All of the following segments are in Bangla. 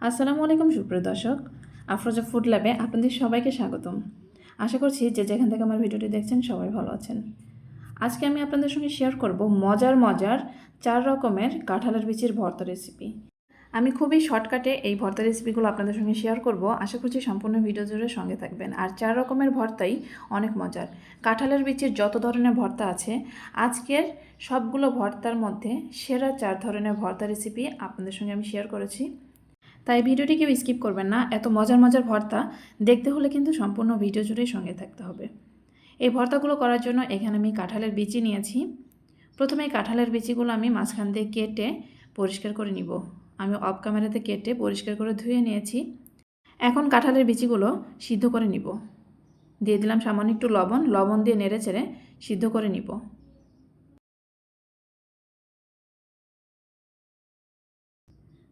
আসসালামু আলাইকুম সুপ্রিয় দর্শক, আফরোজা ফুড ল্যাবে আপনাদের সবাইকে স্বাগতম। আশা করছি যে যেখান থেকে আমার ভিডিওটি দেখছেন সবাই ভালো আছেন। আজকে আমি আপনাদের সঙ্গে শেয়ার করব মজার মজার 4 রকমের কাঁঠালের বিচির ভর্তা রেসিপি। আমি খুবই শর্টকাটে এই ভর্তা রেসিপিগুলো আপনাদের সঙ্গে শেয়ার করব। আশা করছি সম্পূর্ণ ভিডিও জুড়ে সঙ্গে থাকবেন। আর 4 রকমের ভর্তাই অনেক মজার। কাঁঠালের বিচির যত ধরনের ভর্তা আছে, আজকের সবগুলো ভর্তার মধ্যে সেরা 4 ধরনের ভর্তা রেসিপি আপনাদের সঙ্গে আমি শেয়ার করেছি। তাই ভিডিওটি কেউ স্কিপ করবেন না। এত মজার মজার ভর্তা দেখতে হলে কিন্তু সম্পূর্ণ ভিডিও জুড়েই সঙ্গে থাকতে হবে। এই ভর্তাগুলো করার জন্য এখানে আমি কাঁঠালের বিচি নিয়েছি। প্রথমে কাঁঠালের বিচিগুলো আমি মাঝখান দিয়ে কেটে পরিষ্কার করে নিব। আমি অফ ক্যামেরাতে কেটে পরিষ্কার করে ধুয়ে নিয়েছি। এখন কাঁঠালের বিচিগুলো সিদ্ধ করে নিব। দিয়ে দিলাম সামান্য একটু লবণ দিয়ে নেড়ে চেড়ে সিদ্ধ করে নিব।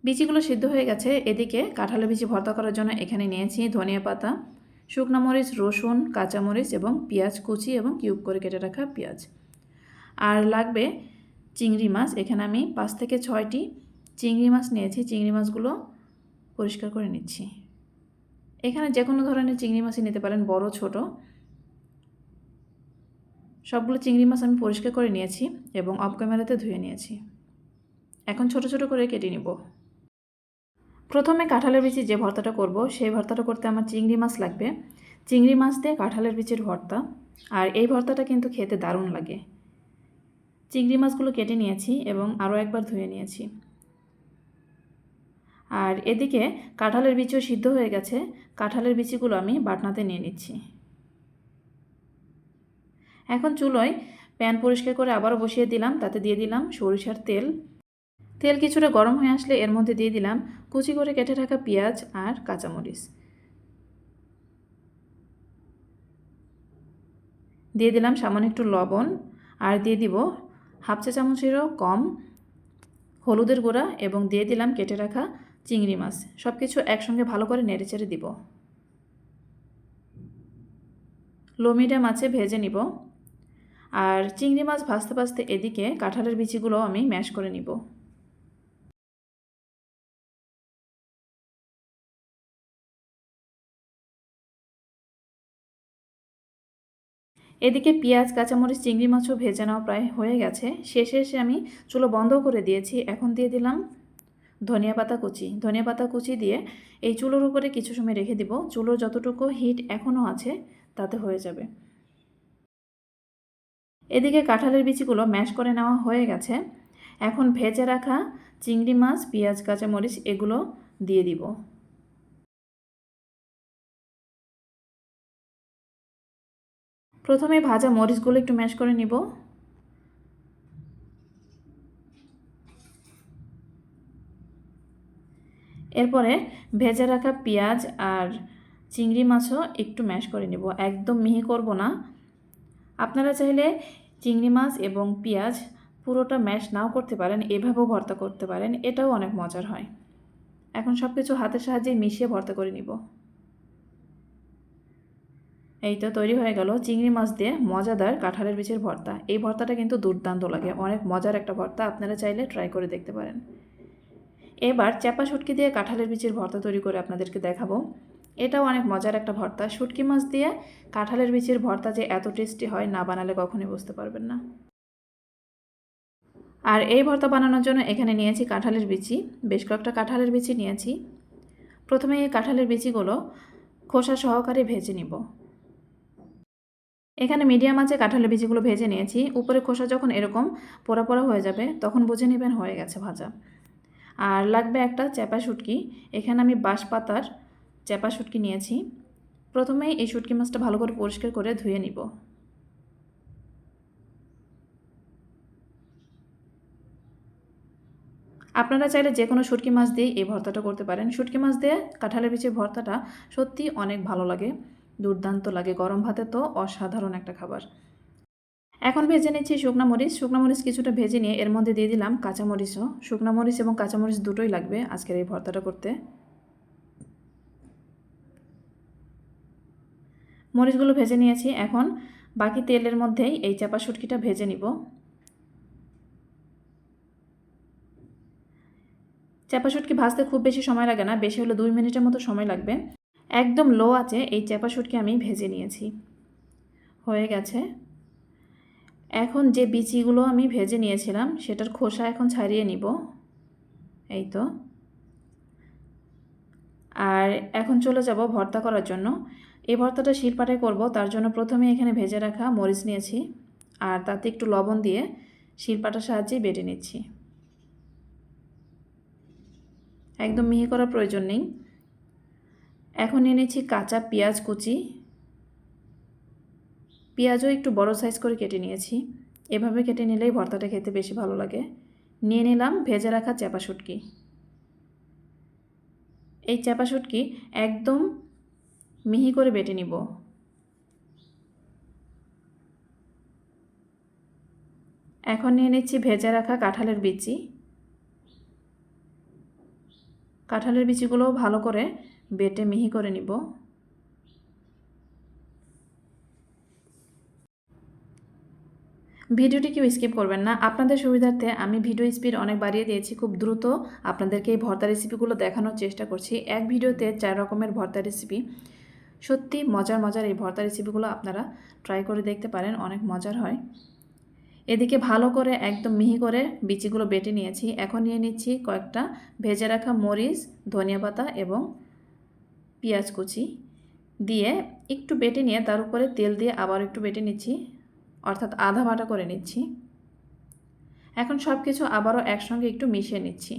বিচিগুলো সিদ্ধ হয়ে গেছে। এদিকে কাঁঠালের বিচি ভর্তা করার জন্য এখানে নিয়েছি ধনিয়া পাতা, শুকনো মরিচ, রসুন, কাঁচামরিচ এবং পেঁয়াজ কুচি এবং কিউব করে কেটে রাখা পেঁয়াজ। আর লাগবে চিংড়ি মাছ। এখানে আমি 5 থেকে 6টি চিংড়ি মাছ নিয়েছি। চিংড়ি মাছগুলো পরিষ্কার করে নিচ্ছি। এখানে যে কোনো ধরনের চিংড়ি মাছই নিতে পারেন, বড় ছোট। সবগুলো চিংড়ি মাছ আমি পরিষ্কার করে নিয়েছি এবং অফ ক্যামেরাতে ধুয়ে নিয়েছি। এখন ছোট ছোট করে কেটে নিব। প্রথমে কাঁঠালের বিচি যে ভর্তাটা করব, সেই ভর্তাটা করতে আমার চিংড়ি মাছ লাগবে। চিংড়ি মাছ দিয়ে কাঁঠালের বিচির ভর্তা। আর এই ভর্তাটা কিন্তু খেতে দারুণ লাগে। চিংড়ি মাছগুলো কেটে নিয়েছি এবং আরও একবার ধুয়ে নিয়েছি। আর এদিকে কাঁঠালের বিচিও সিদ্ধ হয়ে গেছে। কাঁঠালের বিচিগুলো আমি বাটনাতে নিয়ে নিচ্ছি। এখন চুলোয় প্যান পরিষ্কার করে আবারও বসিয়ে দিলাম। তাতে দিয়ে দিলাম সরিষার তেল। তেল কিছুটা গরম হয়ে আসলে এর মধ্যে দিয়ে দিলাম কুচি করে কেটে রাখা পেঁয়াজ আর কাঁচামরিচ। দিয়ে দিলাম সামান্য একটু লবণ আর দিয়ে দিব হাফ চা চামচেরও কম হলুদের গুঁড়া এবং দিয়ে দিলাম কেটে রাখা চিংড়ি মাছ। সব কিছু একসঙ্গে ভালো করে নেড়েচেড়ে দিব। লো মিডিয়াম আঁচে ভেজে নিব। আর চিংড়ি মাছ ভাজতে ভাজতে এদিকে কাঁঠালের বিচিগুলো আমি ম্যাশ করে নিব। এদিকে পেঁয়াজ, কাঁচামরিচ, চিংড়ি মাছও ভেজে নেওয়া প্রায় হয়ে গেছে। শেষে এসে আমি চুলো বন্ধ করে দিয়েছি। এখন দিয়ে দিলাম ধনিয়া পাতা কুচি। ধনিয়া পাতা কুচি দিয়ে এই চুলোর উপরে কিছু সময় রেখে দিব। চুলোর যতটুকু হিট এখনও আছে তাতে হয়ে যাবে। এদিকে কাঁঠালের বিচিগুলো ম্যাশ করে নেওয়া হয়ে গেছে। এখন ভেজে রাখা চিংড়ি মাছ, পেঁয়াজ, কাঁচামরিচ এগুলো দিয়ে দিব। প্রথমে ভাজা মরিচগুলো একটু ম্যাশ করে নিব। এরপরে ভেজে রাখা পেঁয়াজ আর চিংড়ি মাছও একটু ম্যাশ করে নিব। একদম মিহি করব না। আপনারা চাইলে চিংড়ি মাছ এবং পেঁয়াজ পুরোটা ম্যাশ নাও করতে পারেন, এভাবেও ভর্তা করতে পারেন। এটাও অনেক মজার হয়। এখন সব কিছু হাতের সাহায্যে মিশিয়ে ভর্তা করে নিব। এই তো তৈরি হয়ে গেল চিংড়ি মাছ দিয়ে মজাদার কাঁঠালের বিচির ভর্তা। এই ভর্তাটা কিন্তু দুর্দান্ত লাগে, অনেক মজার একটা ভর্তা। আপনারা চাইলে ট্রাই করে দেখতে পারেন। এবার চ্যাপা শুটকি দিয়ে কাঁঠালের বিচির ভর্তা তৈরি করে আপনাদেরকে দেখাবো। এটাও অনেক মজার একটা ভর্তা। শুটকি মাছ দিয়ে কাঁঠালের বিচির ভর্তা যে এত টেস্টি হয়, না বানালে কখনোই বুঝতে পারবেন না। আর এই ভর্তা বানানোর জন্য এখানে নিয়েছি কাঁঠালের বিচি। বেশ কয়েকটা কাঁঠালের বিচি নিয়েছি। প্রথমে এই কাঁঠালের বিচিগুলো খোসা সহকারে ভেজে নিব। এখানে মিডিয়াম আঁচে কাঁঠালের বিচিগুলো ভেজে নিয়েছি। উপরে খোসা যখন এরকম পোড়া পোড়া হয়ে যাবে তখন বুঝে নেবেন হয়ে গেছে ভাজা। আর লাগবে একটা চ্যাপা শুটকি। এখানে আমি বাঁশ পাতার চ্যাপা শুটকি নিয়েছি। প্রথমেই এই শুটকি মাছটা ভালো করে পরিষ্কার করে ধুয়ে নিব। আপনারা চাইলে যে কোনো শুটকি মাছ দিয়ে এই ভর্তাটা করতে পারেন। শুটকি মাছ দিয়ে কাঁঠালের বিচির ভর্তাটা সত্যি অনেক ভালো লাগে, দুর্দান্ত লাগে। গরম ভাতে তো অসাধারণ একটা খাবার। এখন ভেজে নিচ্ছি শুকনা মরিচ। শুকনা মরিচ কিছুটা ভেজে নিয়ে এর মধ্যে দিয়ে দিলাম কাঁচামরিচও। শুকনা মরিচ এবং কাঁচামরিচ দুটোই লাগবে আজকের এই ভর্তাটা করতে। মরিচগুলো ভেজে নিয়েছি। এখন বাকি তেলের মধ্যেই এই চাপা শুটকিটা ভেজে নিব। চাপা শুটকি ভাজতে খুব বেশি সময় লাগে না, বেশি হলে 2 মিনিটের মতো সময় লাগবে। একদম লো আঁচে এই চাপা শুটকি আমি ভেজে নিয়েছি, হয়ে গেছে। এখন যে বিচিগুলো আমি ভেজে নিয়েছিলাম সেটার খোসা এখন ছাড়িয়ে নিব, এই তো। আর এখন চলে যাব ভর্তা করার জন্য। এই ভর্তাটা শিলপাটায় করব, তার জন্য প্রথমে এখানে ভেজে রাখা মরিচ নিয়েছি আর তাতে একটু লবণ দিয়ে শিলপাটার সাহায্যে বেটে নিচ্ছি। একদম মিহি করার প্রয়োজন নেই। এখন নিয়ে নিচ্ছি কাঁচা পেঁয়াজ কুচি, পেঁয়াজও একটু বড় সাইজ করে কেটে নিয়েছি। এভাবে কেটে নিলেই ভর্তাটা খেতে বেশি ভালো লাগে। নিয়ে নিলাম ভেজে রাখা চাপা শুটকি। এই চাপা শুটকি একদম মিহি করে বেটে নিব। এখন নিয়ে নিচ্ছি ভেজে রাখা কাঁঠালের বিচি। কাঁঠালের বিচিগুলোও ভালো করে বেটে মিহি করে নিব। ভিডিওটি কেউ স্কিপ করবেন না, আপনাদের সুবিধার্থে আমি ভিডিও স্পিড অনেক বাড়িয়ে দিয়েছি। খুব দ্রুত আপনাদেরকে এই ভর্তা রেসিপিগুলো দেখানোর চেষ্টা করছি। এক ভিডিওতে 4 রকমের ভর্তা রেসিপি। সত্যি মজার মজার এই ভর্তা রেসিপিগুলো আপনারা ট্রাই করে দেখতে পারেন, অনেক মজার হয়। এদিকে ভালো করে একদম মিহি করে বিচিগুলো বেটে নিয়েছি। এখন নিয়ে নিচ্ছি কয়েকটা ভেজে রাখা মরিচ, ধনিয়া পাতা এবং পেঁয়াজ কুচি দিয়ে একটু বেটে নিয়ে তার উপরে তেল দিয়ে আবার একটু বেটে নিচ্ছি, অর্থাৎ আধা বাটা করে নিচ্ছি। এখন সব কিছু আবারও একসঙ্গে একটু মিশিয়ে নিচ্ছি।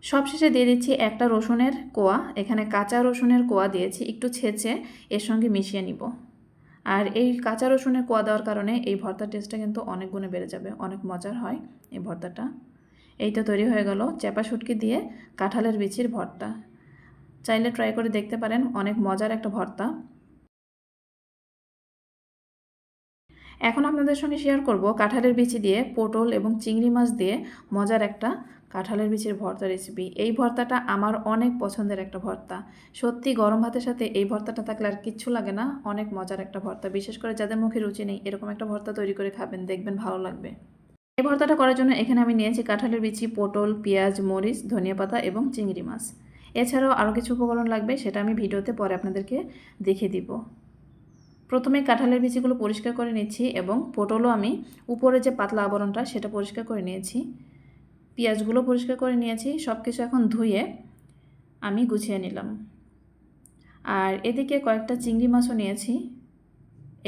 সবশেষে দিয়ে দিচ্ছি একটা রসুনের কোয়া, এখানে কাঁচা রসুনের কোয়া দিয়েছি, একটু ছেঁচে এর সঙ্গে মিশিয়ে নিব। আর এই কাঁচা রসুনের কোয়া দেওয়ার কারণে এই ভর্তার টেস্টটা কিন্তু অনেক গুণে বেড়ে যাবে, অনেক মজার হয় এই ভর্তাটা। এই তো তৈরি হয়ে গেল চাপা শুটকি দিয়ে কাঁঠালের বিচির ভর্তা। চাইলে ট্রাই করে দেখতে পারেন, অনেক মজার একটা ভর্তা। এখন আপনাদের সঙ্গে শেয়ার করব কাঁঠালের বিচি দিয়ে পটল এবং চিংড়ি মাছ দিয়ে মজার একটা কাঁঠালের বিচির ভর্তা রেসিপি। এই ভর্তাটা আমার অনেক পছন্দের একটা ভর্তা। সত্যি গরম ভাতের সাথে এই ভর্তাটা থাকলে আর কিচ্ছু লাগে না, অনেক মজার একটা ভর্তা। বিশেষ করে যাদের মুখে রুচি নেই, এরকম একটা ভর্তা তৈরি করে খাবেন, দেখবেন ভালো লাগবে। এই ভর্তাটা করার জন্য এখানে আমি নিয়েছি কাঁঠালের বিচি, পটল, পেঁয়াজ, মরিচ, ধনিয়া পাতা এবং চিংড়ি মাছ। এছাড়াও আরও কিছু উপকরণ লাগবে, সেটা আমি ভিডিওতে পরে আপনাদেরকে দেখিয়ে দিব। প্রথমে কাঁঠালের বিচিগুলো পরিষ্কার করে নিচ্ছি এবং পটলও আমি উপরে যে পাতলা আবরণটা সেটা পরিষ্কার করে নিয়েছি। পেঁয়াজগুলো পরিষ্কার করে নিয়েছি। সব কিছু এখন ধুয়ে আমি গুছিয়ে নিলাম। আর এদিকে কয়েকটা চিংড়ি মাছও নিয়েছি।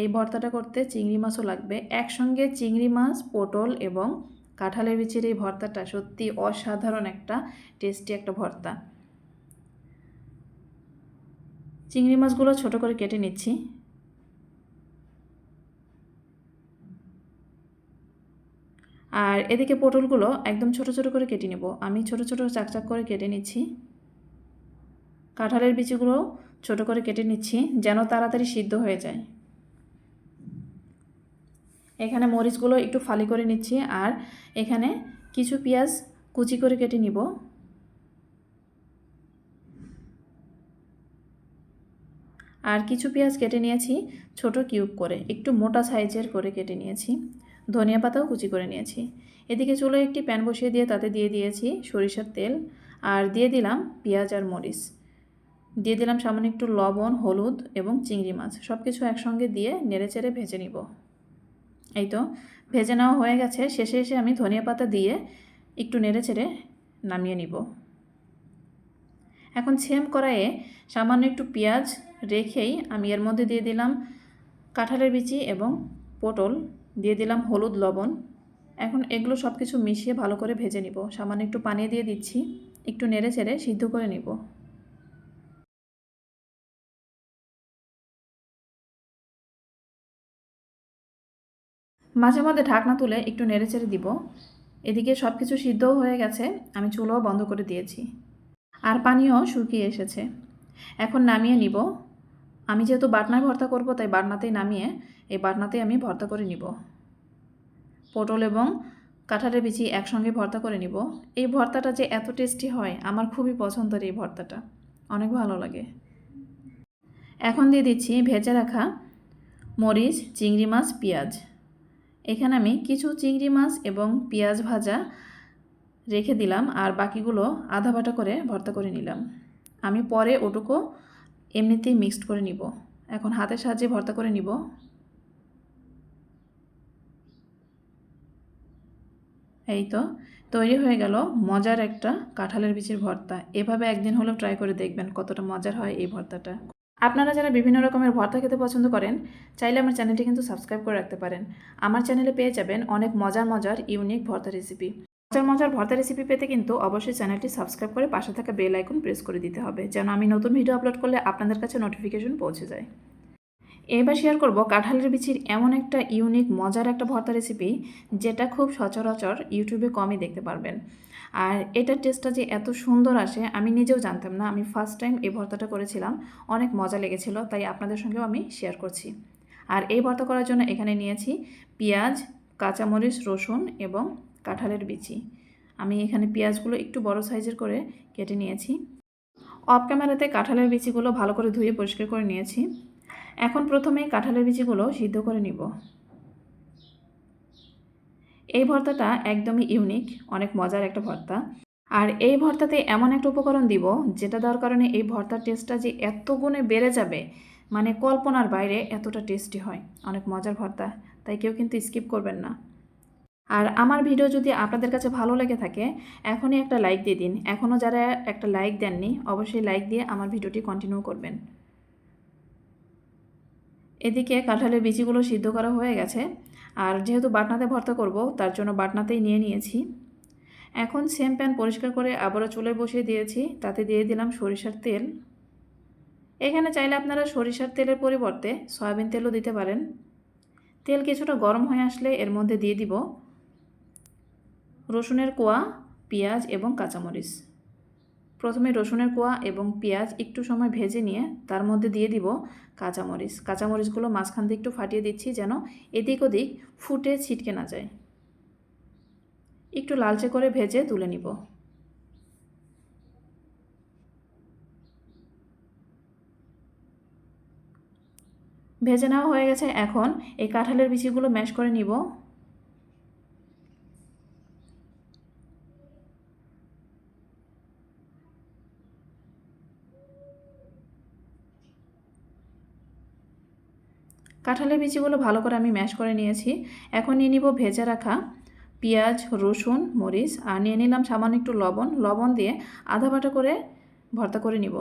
এই ভর্তাটা করতে চিংড়ি মাছও লাগবে। একসঙ্গে চিংড়ি মাছ, পটল এবং কাঁঠালের বিচির এই ভর্তাটা সত্যি অসাধারণ একটা টেস্টি একটা ভর্তা। চিংড়ি মাছগুলো ছোট করে কেটে নিচ্ছি। আর এদিকে পটলগুলো একদম ছোট ছোট করে কেটে নেব। আমি ছোট ছোট চাকচাক করে কেটে নিচ্ছি। কাঁঠালের বিচিগুলো ছোট করে কেটে নিচ্ছি যেন তাড়াতাড়ি সিদ্ধ হয়ে যায়। এখানে মরিচগুলো একটু ফালি করে নিচ্ছি আর এখানে কিছু পেঁয়াজ কুচি করে কেটে নিব। আর কিছু পেঁয়াজ কেটে নিয়েছি ছোট কিউব করে, একটু মোটা সাইজের করে কেটে নিয়েছি। ধনিয়া পাতাও কুচি করে নিয়েছি। এদিকে চুলোয় একটি প্যান বসিয়ে দিয়ে তাতে দিয়ে দিয়েছি সরিষার তেল আর দিয়ে দিলাম পেঁয়াজ আর মরিচ, দিয়ে দিলাম সামান্য একটু লবণ, হলুদ এবং চিংড়ি মাছ। সব কিছু একসঙ্গে দিয়ে নেড়েচেড়ে ভেজে নিব। এই তো ভেজে নেওয়া হয়ে গেছে। শেষে এসে আমি ধনিয়া পাতা দিয়ে একটু নেড়েচেড়ে নামিয়ে নিব। এখন সেম কড়াইয়ে সামান্য একটু পেঁয়াজ রেখেই আমি এর মধ্যে দিয়ে দিলাম কাঁঠালের বিচি এবং পটল, দিয়ে দিলাম হলুদ, লবণ। এখন এগুলো সব কিছু মিশিয়ে ভালো করে ভেজে নিব। সামান্য একটু পানি দিয়ে দিচ্ছি, একটু নেড়েচেড়ে সিদ্ধ করে নিব। মাঝে মধ্যে ঢাকনা তুলে একটু নেড়েচেড়ে দিব। এদিকে সব কিছু সিদ্ধও হয়ে গেছে, আমি চুলাও বন্ধ করে দিয়েছি আর পানিও শুকিয়ে এসেছে। এখন নামিয়ে নিব। আমি যেহেতু বাটনায় ভর্তা করব তাই বাটনাতেই নামিয়ে এই বাটনাতেই আমি ভর্তা করে নিব। পটল এবং কাঁঠালের বিচি একসঙ্গে ভর্তা করে নিব। এই ভর্তাটা যে এত টেস্টি হয়, আমার খুবই পছন্দের এই ভর্তাটা, অনেক ভালো লাগে। এখন দিয়ে দিচ্ছি ভেজে রাখা মরিচ, চিংড়ি মাছ, পেঁয়াজ। এখানে আমি কিছু চিংড়ি মাছ এবং পেঁয়াজ ভাজা রেখে দিলাম, আর বাকিগুলো আধা বাটা করে ভর্তা করে নিলাম। আমি পরে ওটুকু এমনিতেই মিক্সড করে নিব। এখন হাতের সাহায্যে ভর্তা করে নিব। এই তো তৈরি হয়ে গেল মজার একটা কাঁঠালের বিচির ভর্তা। এভাবে একদিন হলেও ট্রাই করে দেখবেন কতটা মজার হয় এই ভর্তাটা। আপনারা যারা বিভিন্ন রকমের ভর্তা খেতে পছন্দ করেন, চাইলে আমার চ্যানেলটি কিন্তু সাবস্ক্রাইব করে রাখতে পারেন। আমার চ্যানেলে পেয়ে যাবেন অনেক মজার মজার ইউনিক ভর্তা রেসিপি। মজার মজার ভর্তা রেসিপি পেতে কিন্তু অবশ্যই চ্যানেলটি সাবস্ক্রাইব করে পাশে থাকা বেল আইকন প্রেস করে দিতে হবে, যেন আমি নতুন ভিডিও আপলোড করলে আপনাদের কাছে নোটিফিকেশন পৌঁছে যায়। এবার শেয়ার করব কাঁঠালের বিচির এমন একটা ইউনিক মজার একটা ভর্তা রেসিপি, যেটা খুব সচরাচর ইউটিউবে কমই দেখতে পারবেন। আর এটার টেস্টটা যে এত সুন্দর আসে আমি নিজেও জানতাম না। আমি ফার্স্ট টাইম এই ভর্তাটা করেছিলাম, অনেক মজা লেগেছিল, তাই আপনাদের সঙ্গেও আমি শেয়ার করছি। আর এই ভর্তা করার জন্য এখানে নিয়েছি পেঁয়াজ, কাঁচামরিচ, রসুন এবং কাঁঠালের বিচি। আমি এখানে পেঁয়াজগুলো একটু বড় সাইজের করে কেটে নিয়েছি। অফ ক্যামেরাতে কাঁঠালের বিচিগুলো ভালো করে ধুয়ে পরিষ্কার করে নিয়েছি। এখন প্রথমেই কাঁঠালের বিচিগুলো সিদ্ধ করে নিব। এই ভর্তাটা একদমই ইউনিক, অনেক মজার একটা ভর্তা। আর এই ভর্তাতে এমন একটা উপকরণ দিব, যেটা দেওয়ার কারণে এই ভর্তার টেস্টটা যে এত গুণে বেড়ে যাবে, মানে কল্পনার বাইরে এতটা টেস্টি হয়। অনেক মজার ভর্তা, তাই কেউ কিন্তু স্কিপ করবেন না। আর আমার ভিডিও যদি আপনাদের কাছে ভালো লেগে থাকে, এখনই একটা লাইক দিয়ে দিন। এখনও যারা একটা লাইক দেননি, অবশ্যই লাইক দিয়ে আমার ভিডিওটি কন্টিনিউ করবেন। এদিকে কাঁঠালের বিচিগুলো সিদ্ধ করা হয়ে গেছে, আর যেহেতু বাটনাতে ভর্তা করব তার জন্য বাটনাতেই নিয়ে নিয়েছি। এখন সেম প্যান পরিষ্কার করে আবারও চুলে বসিয়ে দিয়েছি, তাতে দিয়ে দিলাম সরিষার তেল। এখানে চাইলে আপনারা সরিষার তেলের পরিবর্তে সয়াবিন তেলও দিতে পারেন। তেল কিছুটা গরম হয়ে আসলে এর মধ্যে দিয়ে দিব রসুনের কোয়া, পেঁয়াজ এবং কাঁচামরিচ। প্রথমে রসুনের কোয়া এবং পেঁয়াজ একটু সময় ভেজে নিয়ে তার মধ্যে দিয়ে দিব কাঁচামরিচ। কাঁচামরিচগুলো মাঝখান দিয়ে একটু ফাটিয়ে দিচ্ছি, যেন এদিক ওদিক ফুটে ছিটকে না যায়। একটু লালচে করে ভেজে তুলে নিব। ভেজে নেওয়া হয়ে গেছে। এখন এই কাঁঠালের বিচিগুলো ম্যাশ করে নিব। কাঁঠালের বিচিগুলো ভালো করে আমি ম্যাশ করে নিয়েছি। এখন নিয়ে নিব ভেজে রাখা পেঁয়াজ, রসুন, মরিচ, আর নিয়ে নিলাম সামান্য একটু লবণ দিয়ে আধা বাটা করে ভর্তা করে নিব।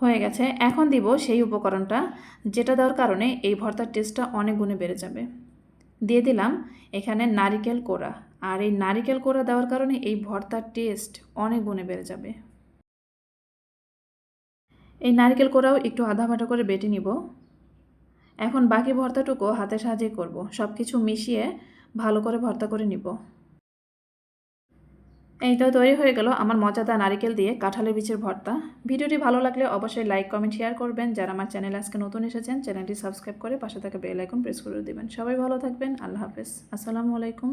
হয়ে গেছে। এখন দিব সেই উপকরণটা, যেটা দেওয়ার কারণে এই ভর্তার টেস্টটা অনেক গুণে বেড়ে যাবে। দিয়ে দিলাম এখানে নারিকেল কোড়া, আর এই নারিকেল কোড়া দেওয়ার কারণে এই ভর্তার টেস্ট অনেক গুণে বেড়ে যাবে। এই নারকেল কোড়াও একটু আধা বাটা করে বেটে নিব। এখন বাকি ভর্তাটুকু হাতের সাহায্যে করব, সব কিছু মিশিয়ে ভালো করে ভর্তা করে নিব। এই তো তৈরি হয়ে গেল আমার মজাদার নারকেল দিয়ে কাঁঠালের বিচির ভর্তা। ভিডিওটি ভালো লাগলে অবশ্যই লাইক, কমেন্ট, শেয়ার করবেন। যারা আমার চ্যানেলে আজকে নতুন এসেছেন, চ্যানেলটি সাবস্ক্রাইব করে পাশে থাকা বেল আইকন প্রেস করে দেবেন। সবাই ভালো থাকবেন। আল্লাহ হাফেজ। আসসালামু আলাইকুম।